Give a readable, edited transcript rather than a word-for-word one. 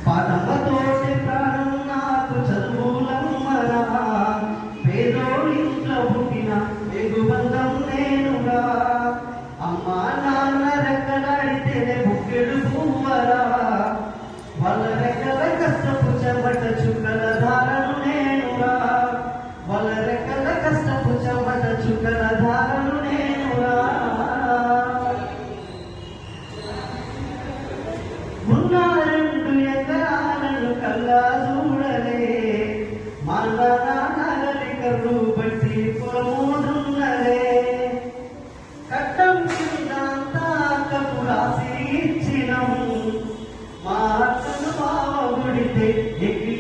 పాఠముతోటి ప్రాణం నాకు చదువులమ్మరా, పేదోళ్ళింట్లో పుట్టిన వెగుబంధం నేనురా. అమ్మా నాన్న రెక్కలాడితేనే బుక్కెడు పువ్వరా, వాళ్ళ రెక్కల కష్టపు చెమట చుక్కల ధారను నేనురా, వాళ్ళ రెక్కల కష్టపు చెమట చుక్కల ధారను నేనురా. ఉన్న 2 ఎకరాలను కల్లా చూడలే, మా నాన్నగలి కర్రు బట్టి పొలమూడున్నలే. కట్టం కిందంతా కప్పు రాసి ఇచ్చినం, మా అక్కను బావ గుడితే ఎక్కి